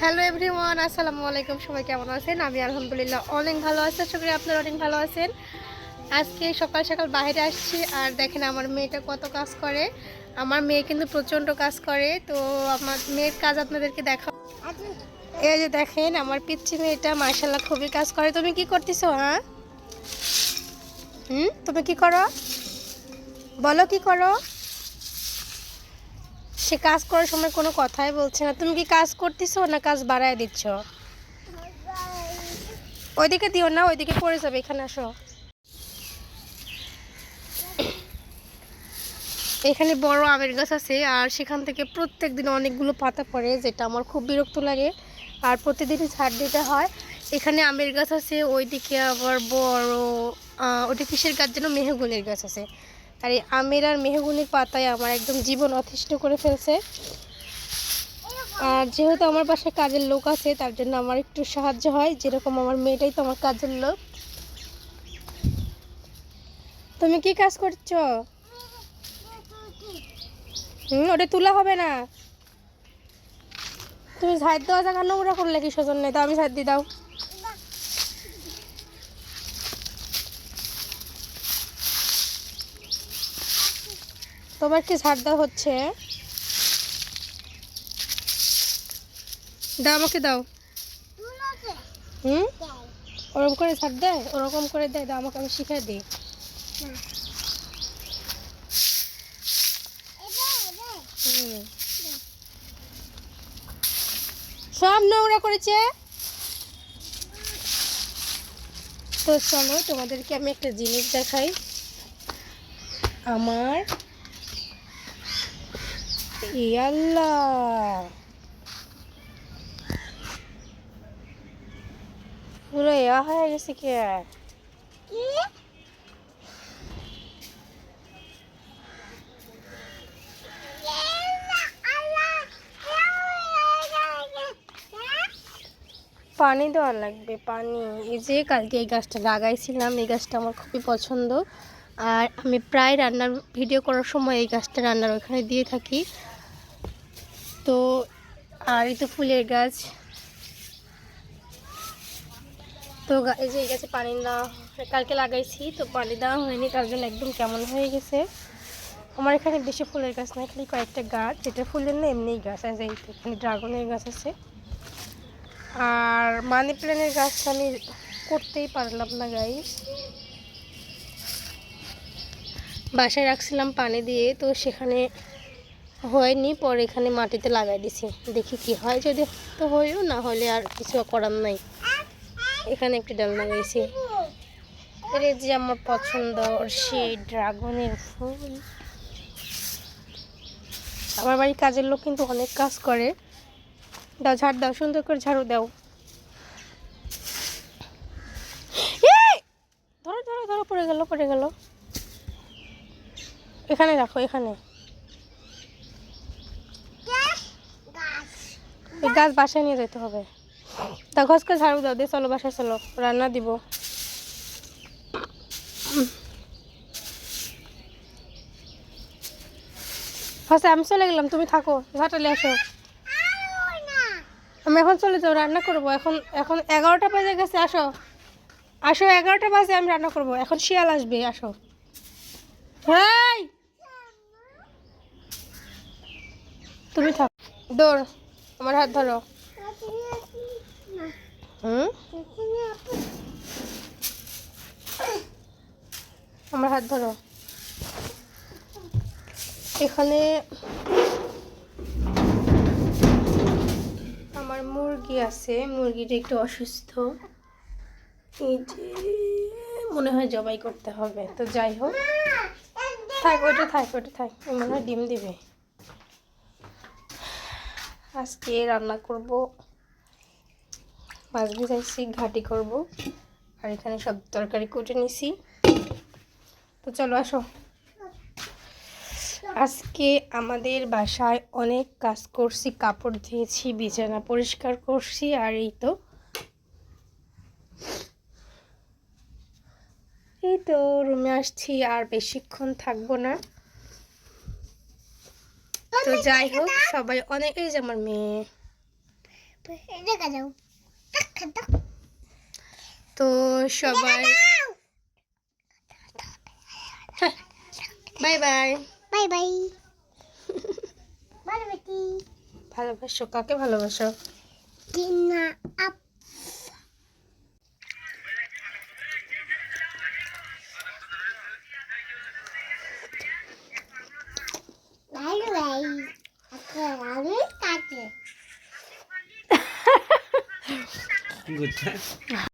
Hello everyone, আসসালামু আলাইকুম। সবাই কেমন আছেন? আমি আলহামদুলিল্লাহ অনেক ভালো আছি। আশা করি আপনারা অনেক ভালো আছেন। আজকে সকাল সকাল বাইরে আসছি, আর দেখেন আমার মেয়েটা কত কাজ করে। আমার মেয়ে কিন্তু প্রচণ্ড কাজ করে। তো আমার মেয়ের কাজ আপনাদেরকে দেখা, এই যে দেখেন আমার পিচ্চি মেয়েটা মাশাআল্লাহ খুবই কাজ করে। তুমি কি করতেছো? হ্যাঁ, তুমি কি করো? বলো কি করো? সে কাজ করার সময় কোনো কথাই বলছে না। তুমি কি কাজ করতেছো না কাজ বাড়ায় দিচ্ছ? ওইদিকে দিও না, ওইদিকে পড়ে যাবে। এখানে আসো। এখানে বড় আমের গাছ আছে, আর সেখান থেকে প্রত্যেক দিন অনেকগুলো পাতা পড়ে, যেটা আমার খুব বিরক্ত লাগে। আর প্রতিদিনই ঝাড় দিতে হয়। এখানে আমের গাছ আছে, ওইদিকে আবার বড় ওটা কিসের গাছ যেন, মেহগনির গাছ আছে। আর এই আমের আর মেহগনির পাতায় আমার একদম জীবন অতিষ্ঠ করে ফেলছে। আর যেহেতু আমার বাসায় কাজের লোক আছে, তার জন্য আমার একটু সাহায্য হয়। যেরকম আমার মেয়েটাই তো আমার কাজের লোক। তুমি কি কাজ করছো? ওটা তোলা হবে না। তুমি ঝাড় দেওয়া জায়গা নোংরা করলে কি সজন নেই? তো আমি ঝাড় দিয়ে দাও। তোমার কি ঝাড় দেওয়া হচ্ছে? দাও, আমাকে দাও। হুম, ওরকম করে ঝাড় দেয়, ওরকম করে দেয়। দাও আমাকে, আমি শিখাই দিই। হুম, সব নোংরা করেছে। তো চলো তোমাদেরকে আমি একটা জিনিস দেখাই। আমার ইয়াল্লাহ, পুরো ইয়া হয়ে গেছে কি? পানি দেওয়া লাগবে, পানি। এই যে কালকে এই গাছটা লাগাইছিলাম, এই গাছটা আমার খুবই পছন্দ। আর আমি প্রায় রান্নার ভিডিও করার সময় এই গাছটা রান্নার ওখানে দিয়ে থাকি। তো আর এই তো ফুলের গাছ। তো এই যে এই গাছে পানি না, কালকে লাগাইছি তো পানি দেওয়া হয়নি, তার জন্য একদম কেমন হয়ে গেছে। আমার এখানে বেশি ফুলের গাছ না, খালি কয়েকটা গাছ, যেটা ফুলের না এমনিই গাছ আছে। এই তো এখানে ড্রাগনের গাছ আছে, আর মানি প্ল্যান্টের গাছ আমি করতেই পারলাম না গাইস। বাসায় রাখছিলাম পানি দিয়ে, তো সেখানে হয়নি। পরে এখানে মাটিতে লাগাই দিছি, দেখি কি হয়। যদি তো হয়ও, না হলে আর কিছু করার নাই। এখানে একটি ডাল লাগাইছি। এই যে আমার পছন্দ সেই ড্রাগনের ফুল। আমার বাড়ির কাজের লোক কিন্তু অনেক কাজ করে। দাও, ঝাড় দাও, সুন্দর করে ঝাড়ু দাও। ধরো ধরো ধরো, পড়ে গেল, পড়ে গেল। এখানে রাখো, এখানে। এই গাছ বাসায় নিয়ে যেতে হবে। তা ঘসকে ঝাড়ু দাও, দিয়ে চলো বাসায়, চলো রান্না দিব। আচ্ছা আমি চলে গেলাম, তুমি থাকো, ঝাঁটালে আসো। আমি এখন চলে যাও, রান্না করবো। এখন এখন 11টা বাজে গেছে। আসো আসো, 11টা বাজে, আমি রান্না করবো। এখন শিয়াল আসবে, আসো। হ্যাঁ, তুমি থাক। দৌড়, আমার হাত ধরো। হুম, আমার হাত ধরো। এখানে আমার মুরগি আছে, মুরগিটা একটু অসুস্থ। এই যে মনে হয় জবাই করতে হবে। তো যাই হোক, থাক ওটা, থাক ওটা, থাক। মনে হয় ডিম দিবে। আজকে রান্না করব, মাছ ভিজাইছি, ঘাটি করব। আর এখানে সব তরকারি কুটে নিছি। তো চলো আসো। আজকে আমাদের বাসায় অনেক কাজ করছি, কাপড় ধুয়েছি, বিছানা পরিষ্কার করছি। আর এই তো রুমে আসছি, আর বেশিক্ষণ থাকবো না। তো যাই হোক, সবাই অনেক, এই যে আমার মেয়ে, দেখা যাও তো সবাই বাই বাই। বাই বাই ভালোবাসি ভালোবাসো, কাকে ভালোবাসো? টিনা আপ বাই বাই আমি কাকে Good.